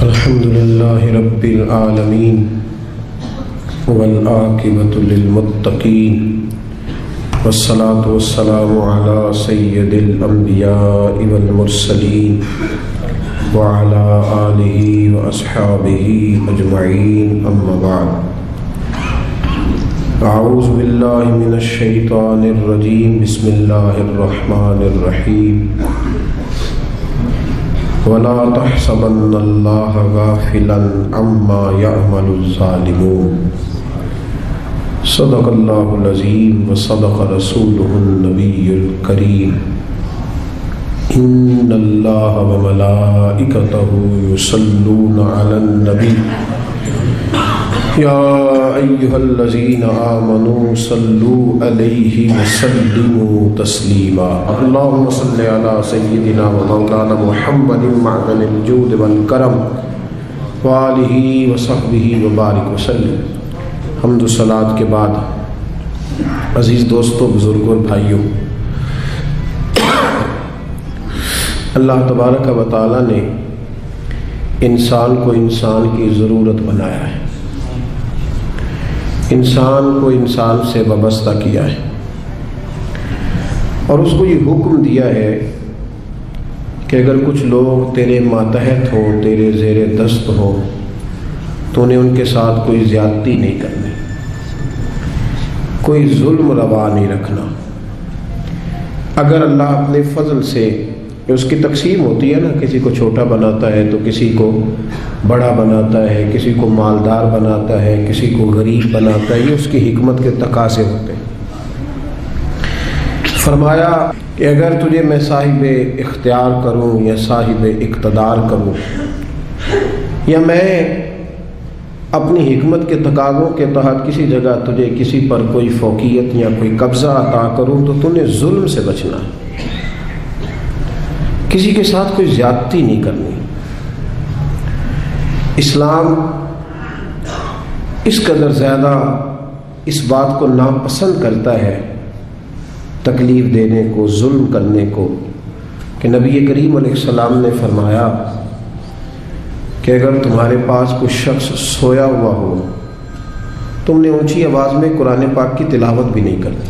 الحمد للہ رب العالمین والعاقبۃ للمتقین والصلاة والسلام علی سید الانبیاء والمرسلین وعلی آلہ واصحابہ اجمعین اما بعد اعوذ باللہ من الشیطان الرجیم بسم اللہ الرحمن الرحیم وَلَا تَحْسَبَنَّ اللَّهَ غَافِلًا عَمَّا يَعْمَلُ الظَّالِمُونَ صدق اللہ العظیم وصدق رسولہ النبی الکریم ان اللہ وملائکتہ یصلون علی النبی یا ایہا الذین آمنوا صلوا علیہ وسلموا تسلیما اللہم صل علی سیدنا و مولانا محمد معدن الجود والکرم وآلہ وصحبہ وبارک وسلم۔ حمد و صلاۃ کے بعد عزیز دوستوں، بزرگوں اور بھائیوں، اللہ تبارک و تعالی نے انسان کو انسان کی ضرورت بنایا ہے، انسان کو انسان سے وابستہ کیا ہے اور اس کو یہ حکم دیا ہے کہ اگر کچھ لوگ تیرے ماتحت ہوں، تیرے زیر دست ہوں، تو انہیں ان کے ساتھ کوئی زیادتی نہیں کرنی، کوئی ظلم روا نہیں رکھنا۔ اگر اللہ اپنے فضل سے، اس کی تقسیم ہوتی ہے نا، کسی کو چھوٹا بناتا ہے تو کسی کو بڑا بناتا ہے، کسی کو مالدار بناتا ہے، کسی کو غریب بناتا ہے، یہ اس کی حکمت کے تقاضے ہوتے ہیں۔ فرمایا کہ اگر تجھے میں صاحب اختیار کروں یا صاحب اقتدار کروں، یا میں اپنی حکمت کے تقاضوں کے تحت کسی جگہ تجھے کسی پر کوئی فوقیت یا کوئی قبضہ عطا کروں، تو تم نے ظلم سے بچنا ہے، کسی کے ساتھ کوئی زیادتی نہیں کرنی۔ اسلام اس قدر زیادہ اس بات کو ناپسند کرتا ہے، تکلیف دینے کو، ظلم کرنے کو، کہ نبی کریم علیہ السلام نے فرمایا کہ اگر تمہارے پاس کوئی شخص سویا ہوا ہو، تم نے اونچی آواز میں قرآن پاک کی تلاوت بھی نہیں کرنی،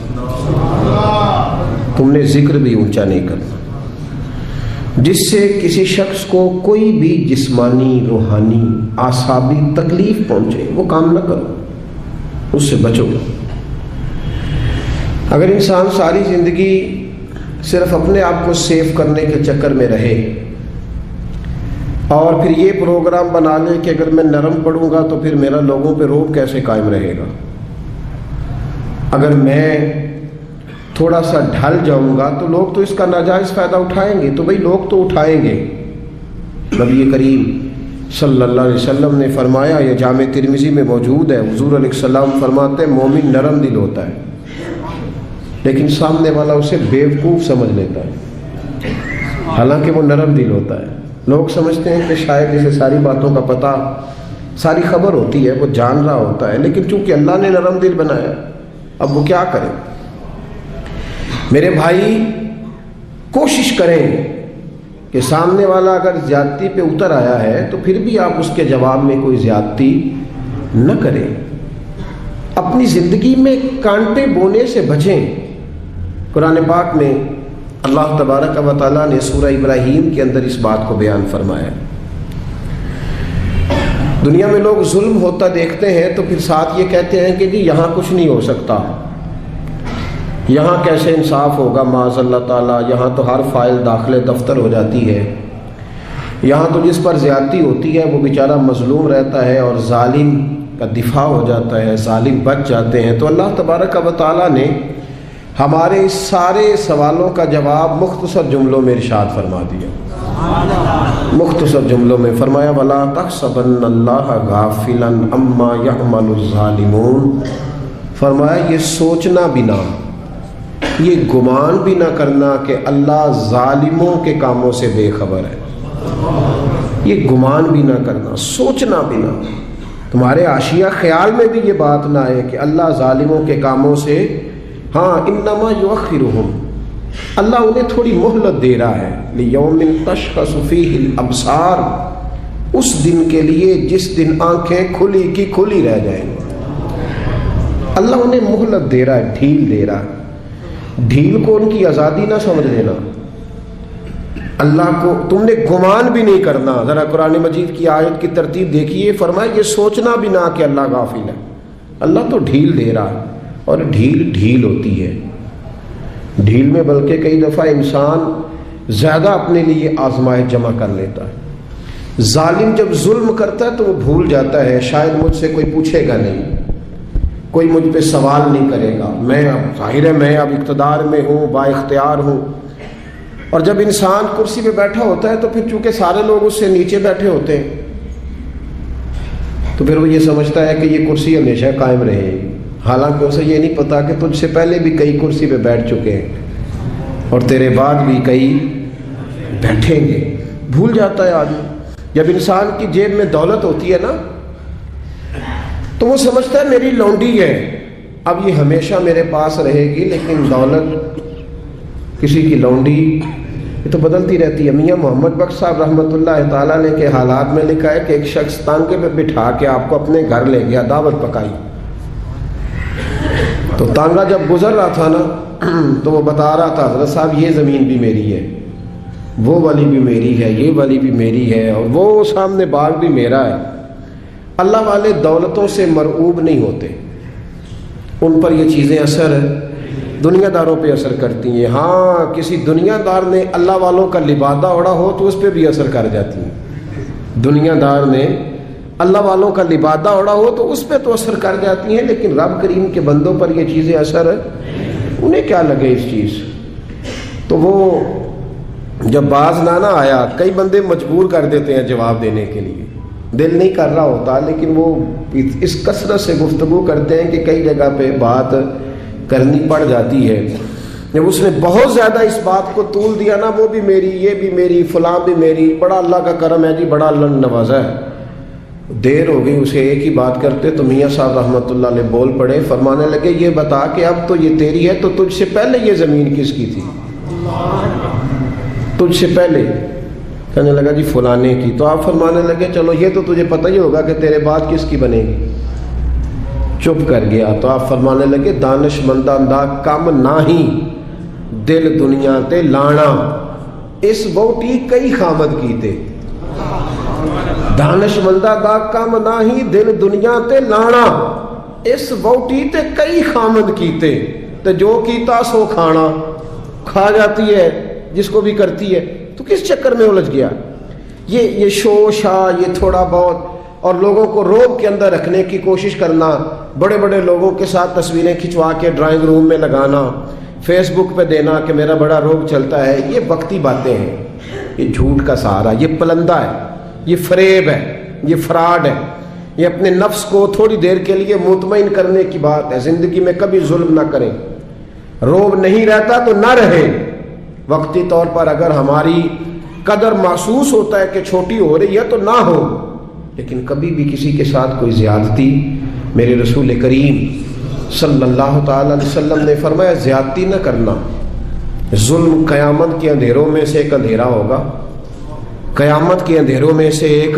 تم نے ذکر بھی اونچا نہیں کرنا، جس سے کسی شخص کو کوئی بھی جسمانی، روحانی، اعصابی تکلیف پہنچے، وہ کام نہ کرو، اس سے بچو۔ اگر انسان ساری زندگی صرف اپنے آپ کو سیف کرنے کے چکر میں رہے اور پھر یہ پروگرام بنا لے کہ اگر میں نرم پڑوں گا تو پھر میرا لوگوں پہ رعب کیسے قائم رہے گا، اگر میں تھوڑا سا ڈھل جاؤں گا تو لوگ تو اس کا ناجائز فائدہ اٹھائیں گے، تو بھئی لوگ تو اٹھائیں گے۔ نبی کریم صلی اللہ علیہ وسلم نے فرمایا، یہ جامع ترمذی میں موجود ہے، حضور علیہ السلام فرماتے ہیں مومن نرم دل ہوتا ہے، لیکن سامنے والا اسے بیوقوف سمجھ لیتا ہے، حالانکہ وہ نرم دل ہوتا ہے۔ لوگ سمجھتے ہیں کہ شاید اسے ساری باتوں کا پتہ، ساری خبر ہوتی ہے، وہ جان رہا ہوتا ہے، لیکن چونکہ اللہ نے نرم دل بنایا، اب وہ کیا کرے؟ میرے بھائی، کوشش کریں کہ سامنے والا اگر زیادتی پہ اتر آیا ہے تو پھر بھی آپ اس کے جواب میں کوئی زیادتی نہ کریں، اپنی زندگی میں کانٹے بونے سے بچیں۔ قرآن پاک میں اللہ تبارک و تعالیٰ نے سورہ ابراہیم کے اندر اس بات کو بیان فرمایا۔ دنیا میں لوگ ظلم ہوتا دیکھتے ہیں تو پھر ساتھ یہ کہتے ہیں کہ جی یہاں کچھ نہیں ہو سکتا، یہاں کیسے انصاف ہوگا، معاذ اللہ تعالیٰ، یہاں تو ہر فائل داخل دفتر ہو جاتی ہے، یہاں تو جس پر زیادتی ہوتی ہے وہ بیچارہ مظلوم رہتا ہے اور ظالم کا دفاع ہو جاتا ہے، ظالم بچ جاتے ہیں۔ تو اللہ تبارک و تعالیٰ نے ہمارے اس سارے سوالوں کا جواب مختصر جملوں میں ارشاد فرما دیا، مختصر جملوں میں فرمایا، وَلَا تَحْسَبَنَّ اللَّهَ غَافِلًا عَمَّا يَعْمَلُ الظَّالِمُونَ۔ فرمایا یہ سوچنا بھی نہ، یہ گمان بھی نہ کرنا کہ اللہ ظالموں کے کاموں سے بے خبر ہے، یہ گمان بھی نہ کرنا، سوچنا بھی نہ، تمہارے عاشیہ خیال میں بھی یہ بات نہ آئے کہ اللہ ظالموں کے کاموں سے، ہاں انما یؤخرہم، اللہ انہیں تھوڑی مہلت دے رہا ہے، لیوم تشخص فیہ الابصار، اس دن کے لیے جس دن آنکھیں کھلی کی کھلی رہ جائیں گی۔ اللہ انہیں مہلت دے رہا ہے، ڈھیل دے رہا ہے۔ ڈھیل کو ان کی آزادی نہ سمجھ لینا۔ اللہ کو تم نے گمان بھی نہیں کرنا۔ ذرا قرآن مجید کی آیت کی ترتیب دیکھیے، فرمایا یہ سوچنا بھی نہ کہ اللہ غافل ہے۔ اللہ تو ڈھیل دے رہا ہے، اور ڈھیل ڈھیل ہوتی ہے۔ ڈھیل میں بلکہ کئی دفعہ انسان زیادہ اپنے لیے آزمائش جمع کر لیتا ہے۔ ظالم جب ظلم کرتا ہے تو وہ بھول جاتا ہے شاید مجھ سے کوئی پوچھے گا نہیں، کوئی مجھ پہ سوال نہیں کرے گا، میں اب ظاہر ہے میں اب اقتدار میں ہوں، با اختیار ہوں۔ اور جب انسان کرسی پہ بیٹھا ہوتا ہے تو پھر چونکہ سارے لوگ اس سے نیچے بیٹھے ہوتے ہیں تو پھر وہ یہ سمجھتا ہے کہ یہ کرسی ہمیشہ قائم رہے گی، حالانکہ اسے یہ نہیں پتا کہ تجھ سے پہلے بھی کئی کرسی پہ بیٹھ چکے ہیں اور تیرے بعد بھی کئی بیٹھیں گے۔ بھول جاتا ہے آدمی۔ جب انسان کی جیب میں دولت ہوتی ہے نا تو وہ سمجھتا ہے میری لونڈی ہے، اب یہ ہمیشہ میرے پاس رہے گی، لیکن دولت کسی کی لونڈی یہ تو بدلتی رہتی ہے۔ میاں محمد بخش صاحب رحمۃ اللہ تعالیٰ نے کے حالات میں لکھا ہے کہ ایک شخص تانگے پہ بٹھا کے آپ کو اپنے گھر لے گیا، دعوت پکائی، تو تانگا جب گزر رہا تھا نا تو وہ بتا رہا تھا حضرت صاحب یہ زمین بھی میری ہے، وہ والی بھی میری ہے، یہ والی بھی میری ہے، اور وہ سامنے باغ بھی میرا ہے۔ اللہ والے دولتوں سے مرعوب نہیں ہوتے، ان پر یہ چیزیں اثر دنیا داروں پہ اثر کرتی ہیں۔ ہاں کسی دنیا دار نے اللہ والوں کا لبادہ اوڑا ہو تو اس پہ بھی اثر کر جاتی ہیں۔ دنیا دار نے اللہ والوں کا لبادہ اوڑا ہو تو اس پہ تو اثر کر جاتی ہیں، لیکن رب کریم کے بندوں پر یہ چیزیں اثر انہیں کیا لگے اس چیز۔ تو وہ جب باز نہ آیا، کئی بندے مجبور کر دیتے ہیں جواب دینے کے لیے، دل نہیں کر رہا ہوتا، لیکن وہ اس کثرت سے گفتگو کرتے ہیں کہ کئی جگہ پہ بات کرنی پڑ جاتی ہے۔ جب اس نے بہت زیادہ اس بات کو طول دیا نا، وہ بھی میری، یہ بھی میری، فلاں بھی میری، بڑا اللہ کا کرم ہے جی، بڑا اللہ نے نوازا ہے۔ دیر ہو گئی اسے ایک ہی بات کرتے تو میاں صاحب رحمۃ اللہ علیہ بول پڑے، فرمانے لگے یہ بتا کہ اب تو یہ تیری ہے تو تجھ سے پہلے یہ زمین کس کی تھی؟ تجھ سے پہلے؟ کہنے لگا جی فلانے کی۔ تو آپ فرمانے لگے چلو یہ تو تجھے پتہ ہی ہوگا کہ تیرے بعد کس کی بنے گی۔ چپ کر گیا۔ تو آپ فرمانے لگے دانش مندہ دا کم نہ ہی دل دنیا تے لانا، اس بوٹی کئی خامد کیتے۔ دانش مندہ دا کم نہ ہی دل دنیا تے لانا، اس بوٹی تے کئی خامد کیتے۔ تو جو کیتا سو کھانا، کھا جاتی ہے جس کو بھی کرتی ہے، تو کس چکر میں الجھ گیا؟ یہ شوشا، یہ تھوڑا بہت، اور لوگوں کو روب کے اندر رکھنے کی کوشش کرنا، بڑے بڑے لوگوں کے ساتھ تصویریں کھنچوا کے ڈرائنگ روم میں لگانا، فیس بک پہ دینا کہ میرا بڑا روب چلتا ہے، یہ وقتی باتیں ہیں، یہ جھوٹ کا سہارا، یہ پلندہ ہے، یہ فریب ہے، یہ فراڈ ہے، یہ اپنے نفس کو تھوڑی دیر کے لیے مطمئن کرنے کی بات ہے۔ زندگی میں کبھی ظلم نہ کریں، روب نہیں رہتا تو نہ رہے۔ وقتی طور پر اگر ہماری قدر محسوس ہوتا ہے کہ چھوٹی ہو رہی ہے تو نہ ہو، لیکن کبھی بھی کسی کے ساتھ کوئی زیادتی، میرے رسول کریم صلی اللہ تعالی علیہ وسلم نے فرمایا زیادتی نہ کرنا۔ ظلم قیامت کے اندھیروں میں سے ایک اندھیرا ہوگا، قیامت کے اندھیروں میں سے ایک،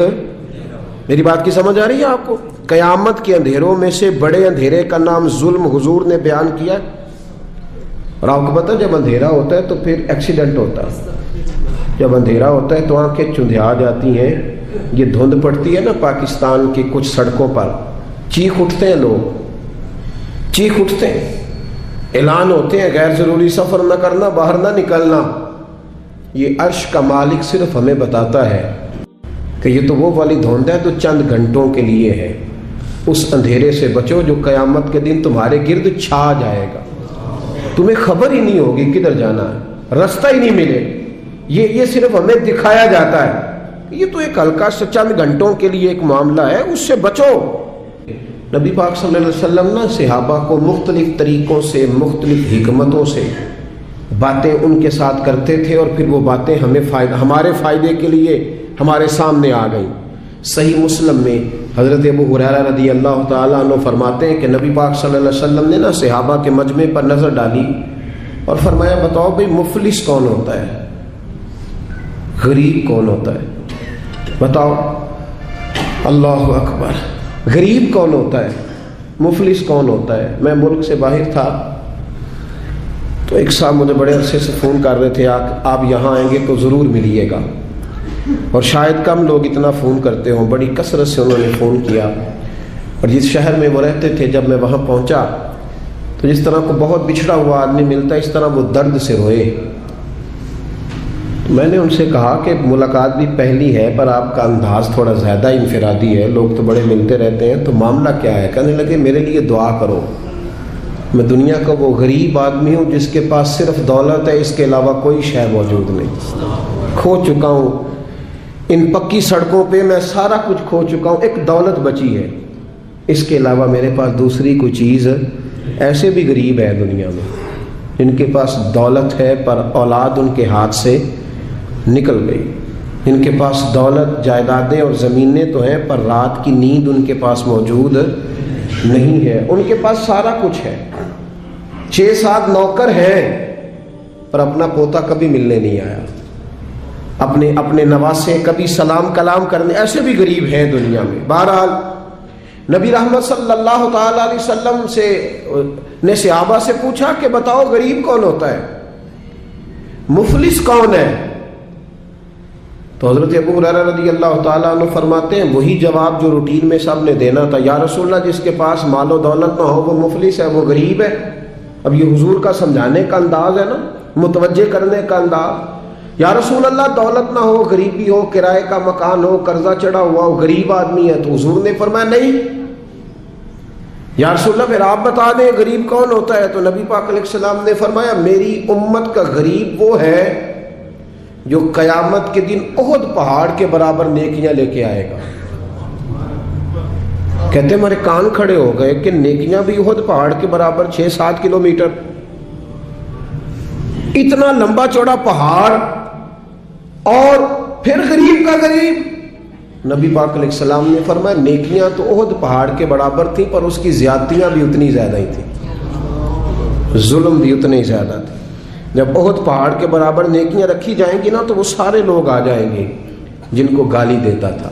میری بات کی سمجھ آ رہی ہے آپ کو؟ قیامت کے اندھیروں میں سے بڑے اندھیرے کا نام ظلم حضور نے بیان کیا۔ اور آپ کو پتہ جب اندھیرا ہوتا ہے تو پھر ایکسیڈنٹ ہوتا ہے، جب اندھیرا ہوتا ہے تو آنکھیں چندھیا جاتی ہیں، یہ دھند پڑتی ہے نا پاکستان کی کچھ سڑکوں پر، چیخ اٹھتے ہیں لوگ، چیخ اٹھتے ہیں، اعلان ہوتے ہیں غیر ضروری سفر نہ کرنا، باہر نہ نکلنا۔ یہ عرش کا مالک صرف ہمیں بتاتا ہے کہ یہ تو وہ والی دھند ہے تو چند گھنٹوں کے لیے ہے، اس اندھیرے سے بچو جو قیامت کے دن تمہارے گرد چھا جائے گا، تمہیں خبر ہی نہیں ہوگی کدھر جانا ہے، رستہ ہی نہیں ملے۔ یہ صرف ہمیں دکھایا جاتا ہے، یہ تو ایک ہلکا سے چند گھنٹوں کے لیے ایک معاملہ ہے، اس سے بچو۔ نبی پاک صلی اللہ علیہ وسلم نے صحابہ کو مختلف طریقوں سے، مختلف حکمتوں سے باتیں ان کے ساتھ کرتے تھے، اور پھر وہ باتیں ہمارے فائدے کے لیے ہمارے سامنے آ گئیں۔ صحیح مسلم میں حضرت ابو ہریرہ رضی اللہ تعالیٰ عنہ فرماتے ہیں کہ نبی پاک صلی اللہ علیہ وسلم نے نا صحابہ کے مجمع پر نظر ڈالی اور فرمایا بتاؤ بھئی مفلس کون ہوتا ہے، غریب کون ہوتا ہے، بتاؤ۔ اللہ اکبر. غریب کون ہوتا ہے, مفلس کون ہوتا ہے؟ میں ملک سے باہر تھا تو ایک صاحب مجھے بڑے عرصے سے فون کر رہے تھے آپ یہاں آئیں گے تو ضرور ملیے گا, اور شاید کم لوگ اتنا فون کرتے ہوں. بڑی کثرت سے انہوں نے فون کیا, اور جس شہر میں وہ رہتے تھے جب میں وہاں پہنچا تو جس طرح کو بہت بچھڑا ہوا آدمی ملتا ہے اس طرح وہ درد سے روئے. میں نے ان سے کہا کہ ملاقات بھی پہلی ہے پر آپ کا انداز تھوڑا زیادہ انفرادی ہے, لوگ تو بڑے ملتے رہتے ہیں, تو معاملہ کیا ہے؟ کہنے لگے میرے لیے دعا کرو, میں دنیا کا وہ غریب آدمی ہوں جس کے پاس صرف دولت ہے, اس کے علاوہ کوئی شے موجود نہیں. کھو چکا ہوں ان پکی سڑکوں پہ, میں سارا کچھ کھو چکا ہوں, ایک دولت بچی ہے, اس کے علاوہ میرے پاس دوسری کوئی چیز. ایسے بھی غریب ہے دنیا میں جن کے پاس دولت ہے پر اولاد ان کے ہاتھ سے نکل گئی, جن کے پاس دولت جائیدادیں اور زمینیں تو ہیں پر رات کی نیند ان کے پاس موجود نہیں ہے. ان کے پاس سارا کچھ ہے, 6-7 نوکر ہیں پر اپنا پوتا کبھی ملنے نہیں آیا, اپنے نواسے کبھی سلام کلام کرنے. ایسے بھی غریب ہیں دنیا میں. بہرحال نبی رحمت صلی اللہ تعالی علیہ وسلم نے صحابہ سے پوچھا کہ بتاؤ غریب کون ہوتا ہے, مفلس کون ہے؟ تو حضرت ابو ہریرہ رضی اللہ تعالیٰ عنہ فرماتے ہیں وہی جواب جو روٹین میں سب نے دینا تھا, یا رسول اللہ جس کے پاس مال و دولت نہ ہو وہ مفلس ہے, وہ غریب ہے. اب یہ حضور کا سمجھانے کا انداز ہے نا, متوجہ کرنے کا انداز. یا رسول اللہ دولت نہ ہو, غریبی ہو, کرائے کا مکان ہو, قرضہ چڑھا ہوا ہو, غریب آدمی ہے, تو حضور نے فرمایا نہیں. یا رسول اللہ پھر آپ بتا دیں غریب کون ہوتا ہے؟ تو نبی پاک علیہ السلام نے فرمایا میری امت کا غریب وہ ہے جو قیامت کے دن احد پہاڑ کے برابر نیکیاں لے کے آئے گا. کہتے ہمارے کان کھڑے ہو گئے کہ نیکیاں بھی احد پہاڑ کے برابر 6-7 کلومیٹر, اتنا لمبا چوڑا پہاڑ, اور پھر غریب کا غریب. نبی پاک علیہ السلام نے فرمایا نیکیاں تو احد پہاڑ کے برابر تھیں پر اس کی زیادتیاں بھی اتنی زیادہ ہی تھیں, ظلم بھی اتنے ہی زیادہ تھے. جب احد پہاڑ کے برابر نیکیاں رکھی جائیں گی نا تو وہ سارے لوگ آ جائیں گے جن کو گالی دیتا تھا,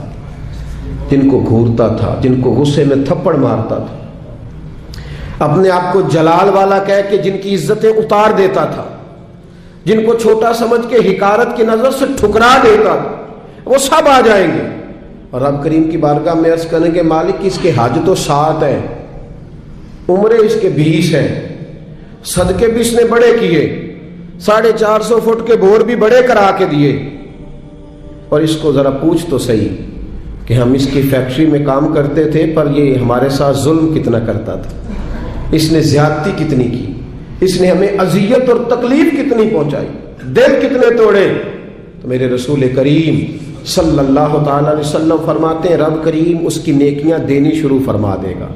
جن کو گھورتا تھا, جن کو غصے میں تھپڑ مارتا تھا, اپنے آپ کو جلال والا کہہ کے جن کی عزتیں اتار دیتا تھا, جن کو چھوٹا سمجھ کے حقارت کی نظر سے ٹھکرا دیتا تھا, وہ سب آ جائیں گے. اور رب کریم کی بارگاہ میں عرض کریں گے مالک اس کے حج تو 7 ہیں, عمرے اس کے 20 ہیں, صدقے بھی اس نے بڑے کیے, 450 فٹ کے بور بھی بڑے کرا کے دیے, اور اس کو ذرا پوچھ تو صحیح کہ ہم اس کی فیکٹری میں کام کرتے تھے پر یہ ہمارے ساتھ ظلم کتنا کرتا تھا, اس نے زیادتی کتنی کی, اس نے ہمیں اذیت اور تکلیف کتنی پہنچائی, دل کتنے توڑے. تو میرے رسول کریم صلی اللہ تعالی علیہ وسلم فرماتے ہیں رب کریم اس کی نیکیاں دینی شروع فرما دے گا.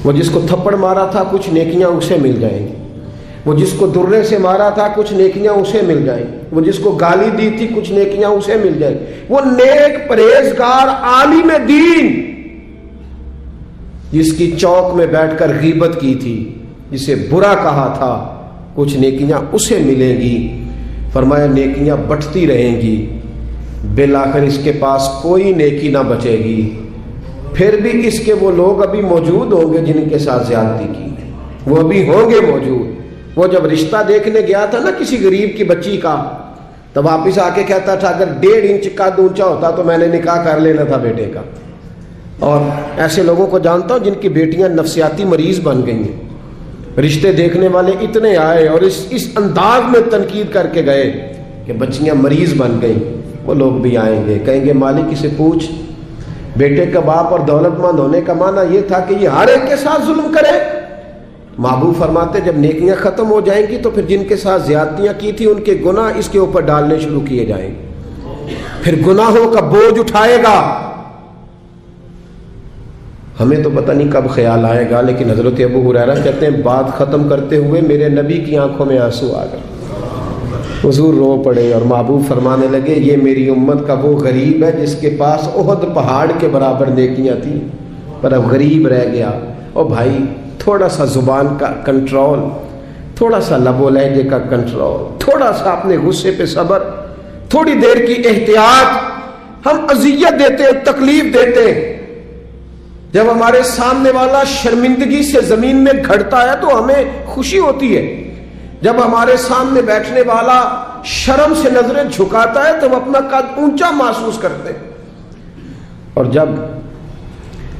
وہ جس کو تھپڑ مارا تھا کچھ نیکیاں اسے مل جائیں گی, وہ جس کو درے سے مارا تھا کچھ نیکیاں اسے مل جائیں گی, وہ جس کو گالی دی تھی کچھ نیکیاں اسے مل جائیں گی. وہ نیک پرہیزگار عالم دین جس کی چوک میں بیٹھ کر غیبت کی تھی, جسے برا کہا تھا, کچھ نیکیاں اسے ملیں گی. فرمایا نیکیاں بٹتی رہیں گی, بالآخر اس کے پاس کوئی نیکی نہ بچے گی. پھر بھی اس کے وہ لوگ ابھی موجود ہوں گے جن کے ساتھ زیادتی کی, وہ ابھی ہوں گے موجود. وہ جب رشتہ دیکھنے گیا تھا نا کسی غریب کی بچی کا, تو واپس آ کے کہتا تھا اگر 1.5 انچ قد اونچا ہوتا تو میں نے نکاح کر لینا تھا بیٹے کا. اور ایسے لوگوں کو جانتا ہوں جن کی بیٹیاں نفسیاتی مریض بن گئی ہیں. رشتے دیکھنے والے اتنے آئے اور اس انداز میں تنقید کر کے گئے کہ بچیاں مریض بن گئیں. وہ لوگ بھی آئیں گے کہیں گے مالک اسے پوچھ, بیٹے کا باپ اور دولت مند ہونے کا معنی یہ تھا کہ یہ ہر ایک کے ساتھ ظلم کرے. محبوب فرماتے جب نیکیاں ختم ہو جائیں گی تو پھر جن کے ساتھ زیادتیاں کی تھی ان کے گناہ اس کے اوپر ڈالنے شروع کیے جائیں گے, پھر گناہوں کا بوجھ اٹھائے گا. ہمیں تو پتہ نہیں کب خیال آئے گا, لیکن حضرت ابو ہریرہ کہتے ہیں بات ختم کرتے ہوئے میرے نبی کی آنکھوں میں آنسو آ گئے, حضور رو پڑے اور محبوب فرمانے لگے یہ میری امت کا وہ غریب ہے جس کے پاس احد پہاڑ کے برابر نیکیاں تھیں پر اب غریب رہ گیا. اور بھائی تھوڑا سا زبان کا کنٹرول, تھوڑا سا لب و لہجے کا کنٹرول, تھوڑا سا اپنے غصے پہ صبر, تھوڑی دیر کی احتیاط. ہم اذیت دیتے ہیں، تکلیف دیتے ہیں۔ جب ہمارے سامنے والا شرمندگی سے زمین میں گھڑتا ہے تو ہمیں خوشی ہوتی ہے، جب ہمارے سامنے بیٹھنے والا شرم سے نظریں جھکاتا ہے تو ہم اپنا قد اونچا محسوس کرتے ہیں۔ اور جب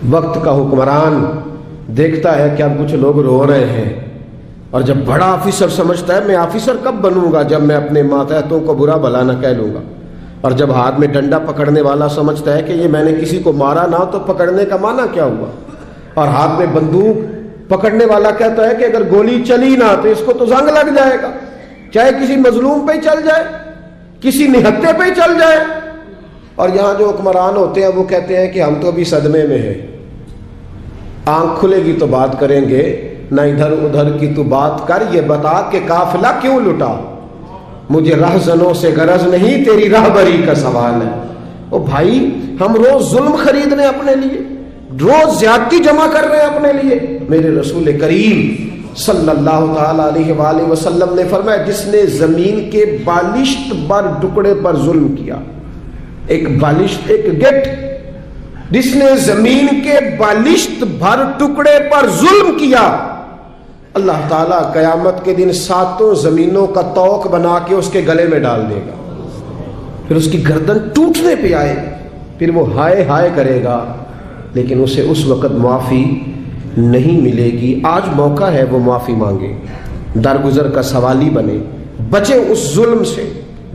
وقت کا حکمران دیکھتا ہے کہ اب کچھ لوگ رو رہے ہیں، اور جب بڑا آفیسر سمجھتا ہے میں آفیسر کب بنوں گا جب میں اپنے ماتحتوں کو برا بھلا نہ کہہ لوں گا، اور جب ہاتھ میں ڈنڈا پکڑنے والا سمجھتا ہے کہ یہ میں نے کسی کو مارا نہ تو پکڑنے کا معنی کیا ہوا، اور ہاتھ میں بندوق پکڑنے والا کہتا ہے کہ اگر گولی چلی نہ تو اس کو تو زنگ لگ جائے گا، چاہے کسی مظلوم پہ ہی چل جائے، کسی نہتے پہ ہی چل جائے۔ اور یہاں جو حکمران ہوتے ہیں وہ کہتے ہیں کہ ہم تو ابھی صدمے میں ہیں، آنکھ کھلے گی تو بات کریں گے، نہ ادھر ادھر کی تو بات کر، یہ بتا کہ قافلہ کیوں لٹا، مجھے رہزنوں سے غرض نہیں تیری راہبری کا سوال ہے۔ او بھائی، ہم روز ظلم خرید رہے ہیں اپنے لیے، روز زیادتی جمع کر رہے ہیں اپنے لیے۔ میرے رسول کریم صلی اللہ تعالی علیہ وآلہ وسلم نے فرمایا جس نے زمین کے بالشت بر ٹکڑے پر ظلم کیا، ایک بالشت، ایک گٹ، جس نے زمین کے بالشت بھر ٹکڑے پر ظلم کیا، اللہ تعالیٰ قیامت کے دن 7 زمینوں کا توق بنا کے اس کے گلے میں ڈال دے گا، پھر اس کی گردن ٹوٹنے پہ آئے، پھر وہ ہائے ہائے کرے گا، لیکن اسے اس وقت معافی نہیں ملے گی۔ آج موقع ہے وہ معافی مانگے، درگزر کا سوالی بنے، بچے اس ظلم سے،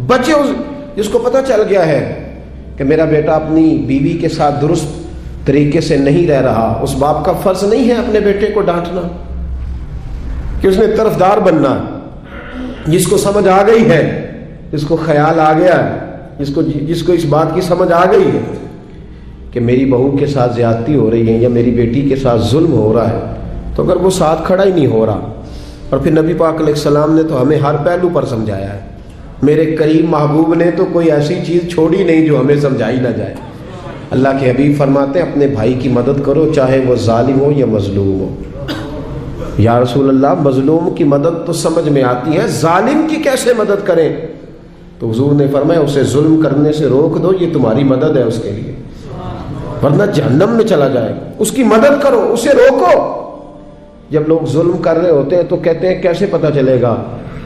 بچے اس جس کو پتہ چل گیا ہے کہ میرا بیٹا اپنی بیوی کے ساتھ درست طریقے سے نہیں رہ رہا، اس باپ کا فرض نہیں ہے اپنے بیٹے کو ڈانٹنا کہ اس نے طرفدار بننا۔ جس کو سمجھ آ گئی ہے، جس کو خیال آ گیا ہے، جس کو اس بات کی سمجھ آ گئی ہے کہ میری بہو کے ساتھ زیادتی ہو رہی ہے یا میری بیٹی کے ساتھ ظلم ہو رہا ہے، تو اگر وہ ساتھ کھڑا ہی نہیں ہو رہا، اور پھر نبی پاک علیہ السلام نے تو ہمیں ہر پہلو پر سمجھایا ہے، میرے کریم محبوب نے تو کوئی ایسی چیز چھوڑی نہیں جو ہمیں سمجھائی نہ جائے۔ اللہ کے حبیب فرماتے ہیں اپنے بھائی کی مدد کرو چاہے وہ ظالم ہو یا مظلوم ہو۔ یا رسول اللہ، مظلوم کی مدد تو سمجھ میں آتی ہے، ظالم کی کیسے مدد کریں؟ تو حضور نے فرمایا اسے ظلم کرنے سے روک دو، یہ تمہاری مدد ہے اس کے لیے، ورنہ جہنم میں چلا جائے گا۔ اس کی مدد کرو، اسے روکو۔ جب لوگ ظلم کر رہے ہوتے ہیں تو کہتے ہیں کیسے پتہ چلے گا،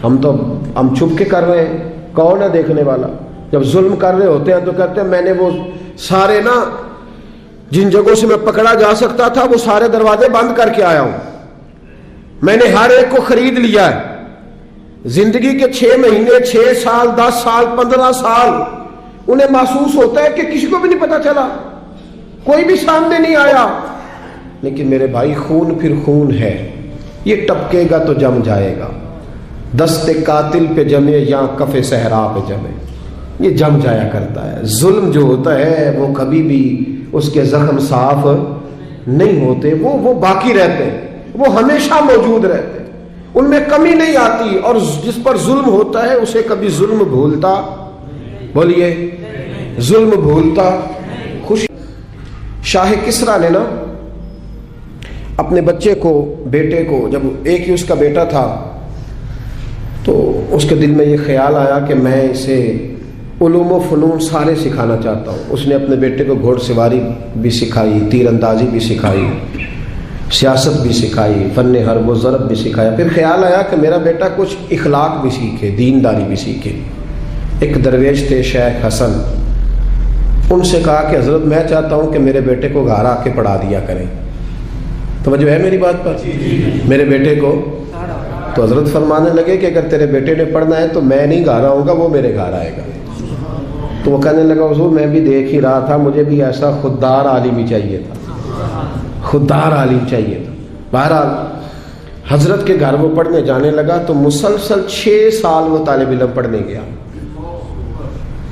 ہم چھپ کے کر رہے ہیں، کون ہے دیکھنے والا؟ جب ظلم کر رہے ہوتے ہیں تو کہتے ہیں میں نے وہ سارے جن جگہوں سے میں پکڑا جا سکتا تھا وہ سارے دروازے بند کر کے آیا ہوں، میں نے ہر ایک کو خرید لیا ہے۔ زندگی کے 6 مہینے، 6 سال، 10 سال، 15 سال انہیں محسوس ہوتا ہے کہ کسی کو بھی نہیں پتا چلا، کوئی بھی سامنے نہیں آیا، لیکن میرے بھائی خون پھر خون ہے، یہ ٹپکے گا تو جم جائے گا، دست قاتل پہ جمے یا کف صحرا پہ جمے، یہ جم جایا کرتا ہے۔ ظلم جو ہوتا ہے وہ کبھی بھی اس کے زخم صاف نہیں ہوتے، وہ باقی رہتے ہیں، وہ ہمیشہ موجود رہتے ہیں، ان میں کمی نہیں آتی، اور جس پر ظلم ہوتا ہے اسے کبھی ظلم بھولتا، بولیے ظلم بھولتا خوشی۔ شاہ کسریٰ نے اپنے بچے کو، بیٹے کو، جب ایک ہی اس کا بیٹا تھا تو اس کے دل میں یہ خیال آیا کہ میں اسے علوم و فنون سارے سکھانا چاہتا ہوں۔ اس نے اپنے بیٹے کو گھوڑ سواری بھی سکھائی، تیر اندازی بھی سکھائی، سیاست بھی سکھائی، فن حرب و ضرب بھی سکھایا۔ پھر خیال آیا کہ میرا بیٹا کچھ اخلاق بھی سیکھے، دینداری بھی سیکھے۔ ایک درویش تھے شیخ حسن، ان سے کہا کہ حضرت میں چاہتا ہوں کہ میرے بیٹے کو گھر آ کے پڑھا دیا کریں۔ توجہ ہے میری بات پر؟ میرے بیٹے کو تو حضرت فرمانے لگے کہ اگر تیرے بیٹے نے پڑھنا ہے تو میں نہیں گھر آؤں گا، وہ میرے گھر آئے گا۔ تو وہ کہنے لگا حضور میں بھی دیکھ ہی رہا تھا، مجھے بھی ایسا خوددار عالم ہی چاہیے تھا، خوددار عالم چاہیے تھا۔ بہرحال حضرت کے گھر وہ پڑھنے جانے لگا تو مسلسل 6 سال وہ طالب علم پڑھنے گیا،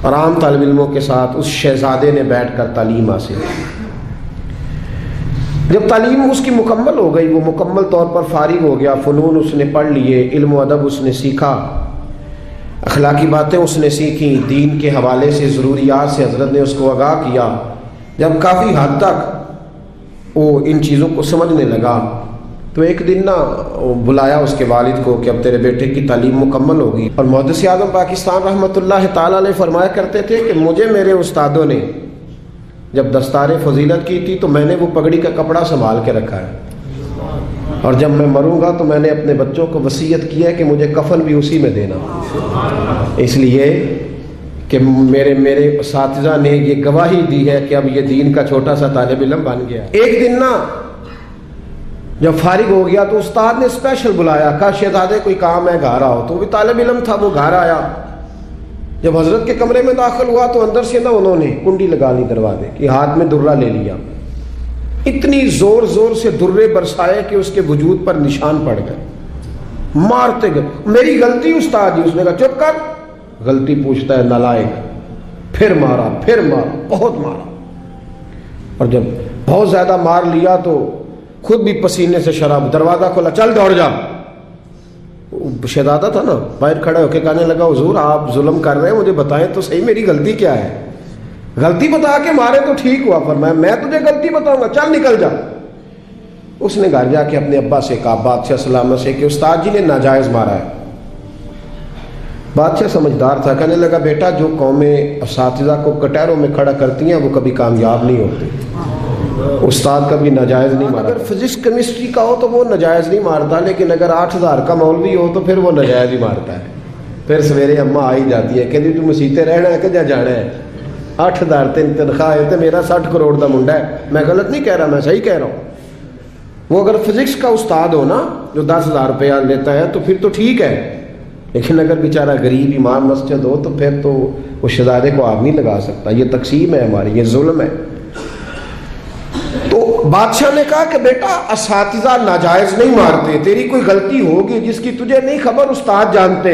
اور عام طالب علموں کے ساتھ اس شہزادے نے بیٹھ کر تعلیم حاصل کی۔ جب تعلیم اس کی مکمل ہو گئی، وہ مکمل طور پر فارغ ہو گیا، فنون اس نے پڑھ لیے، علم و ادب اس نے سیکھا، اخلاقی باتیں اس نے سیکھی، دین کے حوالے سے ضروریات سے حضرت نے اس کو آگاہ کیا۔ جب کافی حد تک وہ ان چیزوں کو سمجھنے لگا تو ایک دن نا بلایا اس کے والد کو کہ اب تیرے بیٹے کی تعلیم مکمل ہوگی. اور محدث اعظم پاکستان رحمۃ اللہ تعالیٰ علیہ فرمایا کرتے تھے کہ مجھے میرے استادوں نے جب دستار فضیلت کی تھی تو میں نے وہ پگڑی کا کپڑا سنبھال کے رکھا ہے, اور جب میں مروں گا تو میں نے اپنے بچوں کو وصیت کی ہے کہ مجھے کفن بھی اسی میں دینا, اس لیے کہ میرے اساتذہ نے یہ گواہی دی ہے کہ اب یہ دین کا چھوٹا سا طالب علم بن گیا. ایک دن نا جب فارغ ہو گیا تو استاد نے اسپیشل بلایا, کہا شہزادے کوئی کام ہے گھر آؤ. تو وہ بھی طالب علم تھا, وہ گھر آیا. جب حضرت کے کمرے میں داخل ہوا تو اندر سے نا انہوں نے کنڈی لگا لی دروازے کی, ہاتھ میں درہ لے لیا, اتنی زور زور سے درے برسائے کہ اس کے وجود پر نشان پڑ گئے, مارتے گئے. میری غلطی استاد جی. اس نے کہا چپ کر, غلطی پوچھتا ہے نالائق. پھر مارا, بہت مارا, اور جب بہت زیادہ مار لیا تو خود بھی پسینے سے شراب, دروازہ کھولا, چل دوڑ جا. شہزادہ تھا نا, باہر کھڑے ہو کے کہنے لگا حضور آپ ظلم کر رہے ہیں, مجھے بتائیں تو صحیح میری غلطی کیا ہے. غلطی بتا کے مارے تو ٹھیک ہوا, فرمایا میں تجھے غلطی بتاؤں گا, چل نکل جا. اس نے گھر جا کے اپنے ابا سے کہا بادشاہ سلامت سے کہ استاد جی نے ناجائز مارا ہے. بادشاہ سمجھدار تھا, کہنے لگا بیٹا جو قومیں اساتذہ کو کٹہروں میں کھڑا کرتی ہیں وہ کبھی کامیاب نہیں ہوتی. استاد کبھی ناجائز نہیں مارا. اگر فزکس کیمسٹری کا ہو تو وہ ناجائز نہیں مارتا, لیکن اگر 8000 کا مولوی ہو تو پھر وہ ناجائز ہی مارتا ہے. پھر سویرے اماں آئی جاتی ہے, کہتی تم مسیتے رہنا ہے کہ جا جانا ہے, 8000 تنخواہ ہے تو میرا 60 کروڑ کا منڈا ہے. میں غلط نہیں کہہ رہا, میں صحیح کہہ رہا ہوں. وہ اگر فزکس کا استاد ہو نا جو 10,000 روپیہ لیتا ہے تو پھر تو ٹھیک ہے, لیکن اگر بیچارہ غریب امام مسجد ہو تو پھر تو وہ شہزادے کو آگ نہیں لگا سکتا. یہ تقسیم ہے ہماری, یہ ظلم ہے. تو بادشاہ نے کہا کہ بیٹا اساتذہ ناجائز نہیں مارتے, تیری کوئی غلطی ہوگی جس کی تجھے نہیں خبر, استاد جانتے.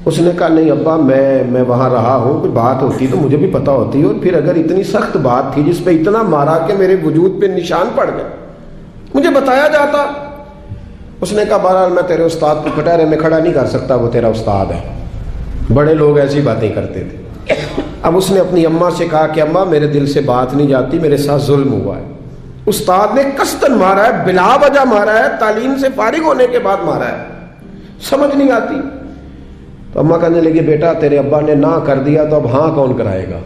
اس نے کہا نہیں ابا میں وہاں رہا ہوں, کوئی بات ہوتی تو مجھے بھی پتا ہوتی, اور پھر اگر اتنی سخت بات تھی جس پہ اتنا مارا کہ میرے وجود پہ نشان پڑ گئے, مجھے بتایا جاتا. اس نے کہا بہرحال میں تیرے استاد کو کٹہرے میں کھڑا نہیں کر سکتا, وہ تیرا استاد ہے. بڑے لوگ ایسی باتیں کرتے تھے. اب اس نے اپنی اماں سے کہا کہ اماں میرے دل سے بات نہیں جاتی, میرے ساتھ ظلم ہوا ہے. استاد نے قصدن مارا ہے, بلا وجہ مارا ہے, تعلیم سے فارغ ہونے کے بعد مارا ہے, سمجھ نہیں آتی. تو اماں کہنے لگی بیٹا تیرے ابا نے نہ کر دیا تو اب ہاں کون کرائے گا.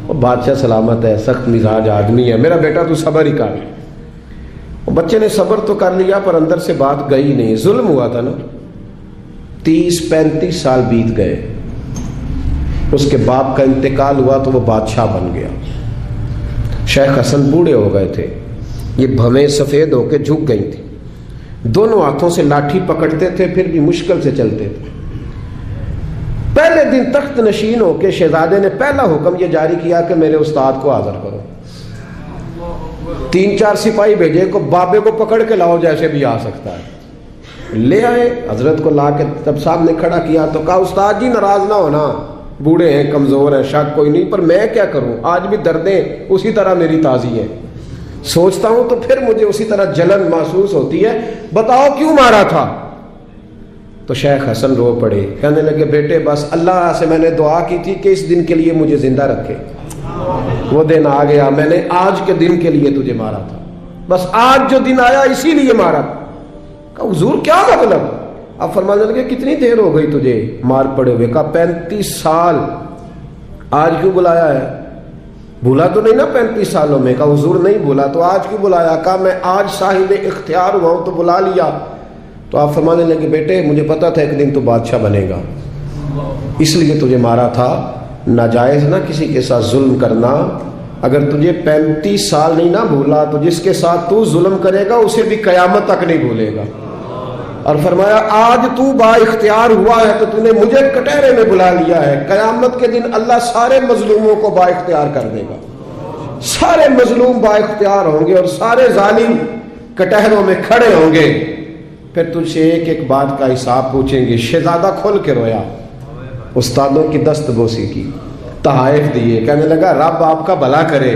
اور بادشاہ سلامت ہے, سخت مزاج آدمی ہے, میرا بیٹا تو صبر ہی کر. بچے نے صبر تو کر لیا پر اندر سے بات گئی نہیں. ظلم ہوا تھا نا, 30-35 سال بیت گئے. اس کے باپ کا انتقال ہوا تو وہ بادشاہ بن گیا. شیخ حسن بوڑھے ہو گئے تھے, یہ بھویں سفید ہو کے جھک گئی تھی, دونوں ہاتھوں سے لاٹھی پکڑتے تھے پھر بھی مشکل سے چلتے تھے. پہلے دن تخت نشین ہو کے شہزادے نے پہلا حکم یہ جاری کیا کہ میرے استاد کو حاضر کرو. 3-4 سپاہی بھیجے کو بابے کو پکڑ کے لاؤ جیسے بھی آ سکتا ہے. لے آئے, حضرت کو لا کے جب صاحب نے کھڑا کیا تو کہا استاد جی ناراض نہ ہونا, بوڑھے ہیں کمزور ہیں شک کوئی نہیں, پر میں کیا کروں, آج بھی دردیں اسی طرح میری تازی ہیں, سوچتا ہوں تو پھر مجھے اسی طرح جلن محسوس ہوتی ہے, بتاؤ کیوں مارا تھا. تو شیخ حسن رو پڑے, کہنے لگے بیٹے بس اللہ سے میں نے دعا کی تھی کہ اس دن کے لیے مجھے زندہ رکھے, وہ دن آ گیا, میں نے آج کے دن کے لیے تجھے مارا تھا, بس آج جو دن آیا اسی لیے مارا. کہا حضور کیا مطلب. اب فرمانے لگے کتنی دیر ہو گئی تجھے مار پڑے ہوئے. کہا 35 سال. آج کیوں بلایا ہے, بھولا تو نہیں نا 35 سالوں میں. کہا حضور نہیں بھولا, تو آج کیوں بلایا. کہا میں آج صاحب اختیار ہوا ہوں تو بلا لیا. تو آپ فرمانے لگے بیٹے مجھے پتا تھا ایک دن تو بادشاہ بنے گا, اس لیے تجھے مارا تھا. ناجائز نہ کسی کے ساتھ ظلم کرنا. اگر تجھے 35 سال نہیں نہ بھولا تو جس کے ساتھ تو ظلم کرے گا اسے بھی قیامت تک نہیں بھولے گا. اور فرمایا آج تو با اختیار ہوا ہے تو تو نے مجھے کٹہرے میں بلا لیا ہے, قیامت کے دن اللہ سارے مظلوموں کو با اختیار کر دے گا. سارے مظلوم با اختیار ہوں گے اور سارے ظالم کٹہروں میں کھڑے ہوں گے. پھر تجھ سے ایک ایک بات کا حساب پوچھیں گے. شہزادہ کھل کے رویا, استادوں کی دست بوسی کی, تحائف دیے, کہنے لگا رب آپ کا بھلا کرے,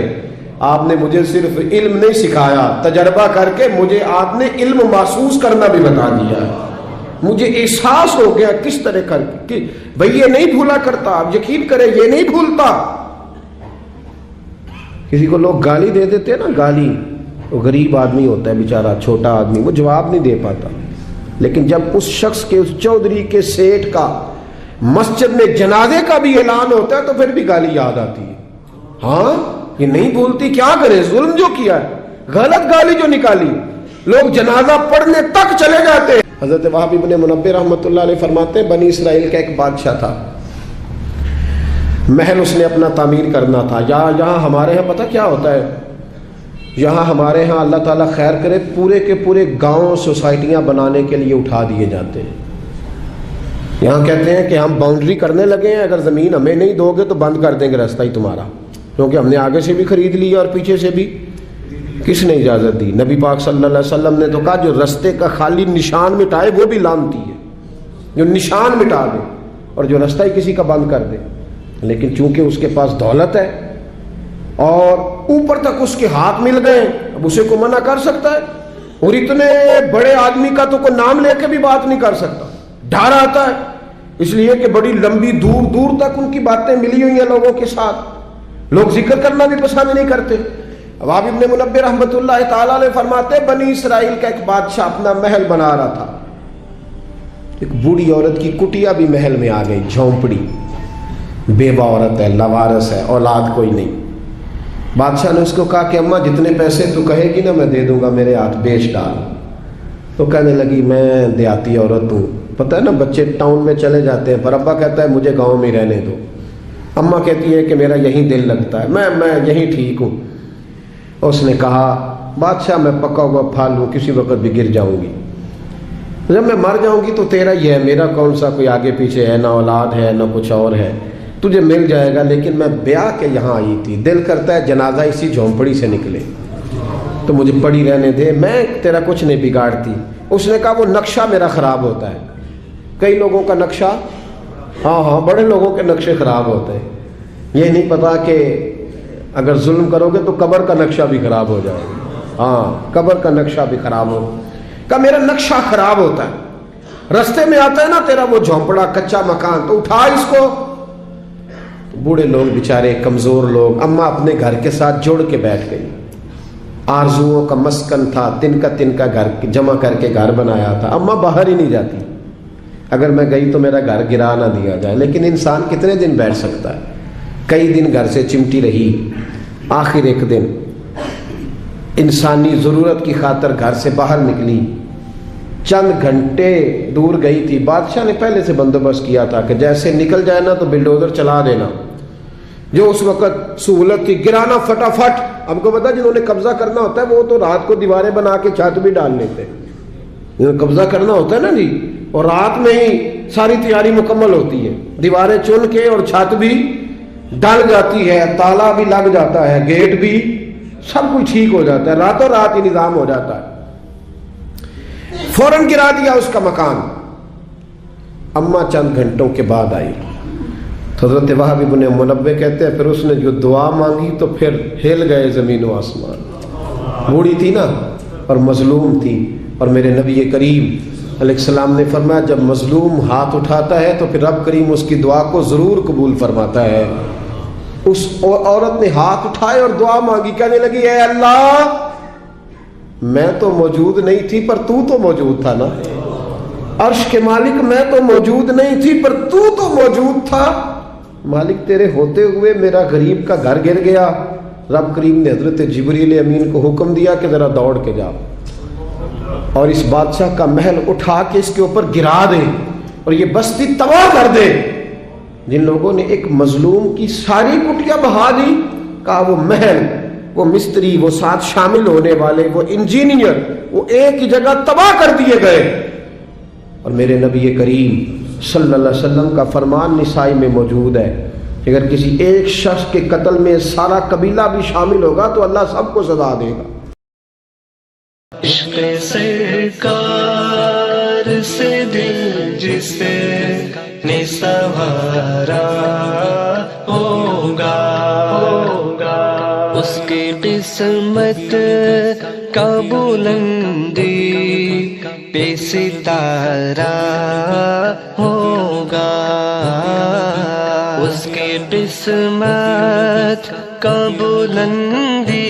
آپ نے مجھے صرف علم نہیں سکھایا, تجربہ کر کے مجھے آپ نے علم محسوس کرنا بھی بتا دیا. مجھے احساس ہو گیا کس طرح کر کہ بھئی یہ نہیں بھولا کرتا. آپ یقین کریں یہ نہیں بھولتا. کسی کو لوگ گالی دے دیتے ہیں نا, گالی وہ غریب آدمی ہوتا ہے بیچارہ، چھوٹا آدمی، وہ جواب نہیں دے پاتا. لیکن جب اس شخص کے، اس چودھری کے، سیٹ کا مسجد میں جنازے کا بھی اعلان ہوتا ہے تو پھر بھی گالی یاد آتی ہے. ہاں یہ نہیں بھولتی، کیا کرے، ظلم جو کیا ہے، غلط گالی جو نکالی، لوگ جنازہ پڑھنے تک چلے جاتے ہیں. حضرت وہب ابن منبہ رحمۃ اللہ علیہ فرماتے ہیں بنی اسرائیل کا ایک بادشاہ تھا، محل اس نے اپنا تعمیر کرنا تھا. یہاں ہمارے ہاں پتہ کیا ہوتا ہے، یہاں ہمارے ہاں اللہ تعالیٰ خیر کرے پورے کے پورے گاؤں سوسائٹیاں بنانے کے لیے اٹھا دیے جاتے ہیں. یہاں کہتے ہیں کہ ہم باؤنڈری کرنے لگے ہیں، اگر زمین ہمیں نہیں دو گے تو بند کر دیں گے راستہ ہی تمہارا، کیونکہ ہم نے آگے سے بھی خرید لیا اور پیچھے سے بھی. کس نے اجازت دی؟ نبی پاک صلی اللہ علیہ وسلم نے تو کہا جو رستے کا خالی نشان مٹائے وہ بھی لعنتی ہے، جو نشان مٹا دے اور جو رستہ ہی کسی کا بند کر دے. لیکن چونکہ اس کے پاس دولت ہے اور اوپر تک اس کے ہاتھ مل گئے، اب اسے کو منع کر سکتا ہے؟ اور اتنے بڑے آدمی کا تو کوئی نام لے کے بھی بات نہیں کر سکتا، ڈر آتا ہے، اس لیے کہ بڑی لمبی دور دور تک ان کی باتیں ملی ہوئی ہیں لوگوں کے ساتھ، لوگ ذکر کرنا بھی پسند نہیں کرتے. وہب ابن منبہ رحمۃ اللہ تعالیٰ علیہ فرماتے بنی اسرائیل کا ایک بادشاہ اپنا محل بنا رہا تھا، ایک بوڑھی عورت کی کٹیا بھی محل میں آ گئی، جھونپڑی، بیوہ عورت ہے، لاوارث ہے، اولاد کوئی نہیں. بادشاہ نے اس کو کہا کہ اماں جتنے پیسے تو کہے گی نا میں دے دوں گا، میرے ہاتھ بیچ ڈال. تو کہنے لگی میں دیہاتی عورت ہوں، پتہ ہے نا بچے ٹاؤن میں چلے جاتے ہیں پر ابا کہتا ہے مجھے گاؤں میں رہنے دو، اماں کہتی ہے کہ میرا یہیں دل لگتا ہے، میں یہیں ٹھیک ہوں. اس نے کہا بادشاہ میں پکا ہوا پھل ہوں، کسی وقت بھی گر جاؤں گی، جب میں مر جاؤں گی تو تیرا یہ ہے، میرا کون سا کوئی آگے پیچھے ہے، نہ اولاد ہے نہ کچھ اور ہے، تجھے مل جائے گا. لیکن میں بیاہ کے یہاں آئی تھی، دل کرتا ہے جنازہ اسی جھونپڑی سے نکلے تو مجھے پڑی رہنے دے، میں تیرا کچھ نہیں بگاڑتی. اس نے کہا وہ نقشہ میرا خراب ہوتا ہے. کئی لوگوں کا نقشہ، ہاں بڑے لوگوں کے نقشے خراب ہوتے ہیں، یہ نہیں پتا کہ اگر ظلم کرو گے تو قبر کا نقشہ بھی خراب ہو جائے گا. ہاں قبر کا نقشہ بھی خراب ہو. کہ میرا نقشہ خراب ہوتا ہے، رستے میں آتا ہے نا تیرا وہ جھونپڑا کچا مکان تو اٹھا اس کو. بوڑھے لوگ بیچارے کمزور لوگ، اماں اپنے گھر کے ساتھ جوڑ کے بیٹھ گئی. آرزوؤں کا مسکن تھا، تن کا گھر جمع کر کے گھر بنایا تھا. اماں باہر ہی نہیں جاتی، اگر میں گئی تو میرا گھر گرا نہ دیا جائے. لیکن انسان کتنے دن بیٹھ سکتا ہے؟ کئی دن گھر سے چمٹی رہی، آخر ایک دن انسانی ضرورت کی خاطر گھر سے باہر نکلی، چند گھنٹے دور گئی تھی. بادشاہ نے پہلے سے بندوبست کیا تھا کہ جیسے نکل جائے نا تو بلڈوزر چلا دینا، جو اس وقت سہولت تھی، گرانا فٹافٹ. ہم کو پتا جنہوں نے قبضہ کرنا ہوتا ہے وہ تو رات کو دیواریں بنا کے چھت بھی ڈال لیتے ہیں. جنہوں قبضہ کرنا ہوتا ہے نا جی، اور رات میں ہی ساری تیاری مکمل ہوتی ہے، دیواریں چن کے اور چھت بھی ڈل جاتی ہے، تالا بھی لگ جاتا ہے، گیٹ بھی، سب کچھ ٹھیک ہو جاتا ہے، راتوں رات ہی نظام ہو جاتا ہے. فوراً گرا دیا اس کا مکان. اماں چند گھنٹوں کے بعد آئی. حضرت وہب ابن منبہ کہتے ہیں پھر اس نے جو دعا مانگی تو پھر ہل گئے زمین و آسمان. بوڑھی تھی نا اور مظلوم تھی، اور میرے نبی کریم علیہ السلام نے فرمایا جب مظلوم ہاتھ اٹھاتا ہے تو پھر رب کریم اس کی دعا کو ضرور قبول فرماتا ہے. اس عورت نے ہاتھ اٹھائے اور دعا مانگی، کہنے لگی اے اللہ میں تو موجود نہیں تھی پر تو موجود تھا نا، عرش کے مالک میں تو موجود نہیں تھی پر تو موجود تھا. مالک تیرے ہوتے ہوئے میرا غریب کا گھر گر گیا. رب کریم نے حضرت جبریل امین کو حکم دیا کہ ذرا دوڑ کے جاؤ اور اس بادشاہ کا محل اٹھا کے اس کے اوپر گرا دے اور یہ بستی تباہ کر دے. جن لوگوں نے ایک مظلوم کی ساری کٹیاں بہا دی، کہا وہ محل، وہ مستری، وہ ساتھ شامل ہونے والے، وہ انجینئر، وہ ایک ہی جگہ تباہ کر دیے گئے. اور میرے نبی کریم صلی اللہ علیہ وسلم کا فرمان نسائی میں موجود ہے کہ اگر کسی ایک شخص کے قتل میں سارا قبیلہ بھی شامل ہوگا تو اللہ سب کو سزا دے گا. عشق سرکار سے دل جس نے سنوارا ہوگا اس کی قسمت کا بلندی پہ ستارہ ہوگا، اس کی قسمت کا بلندی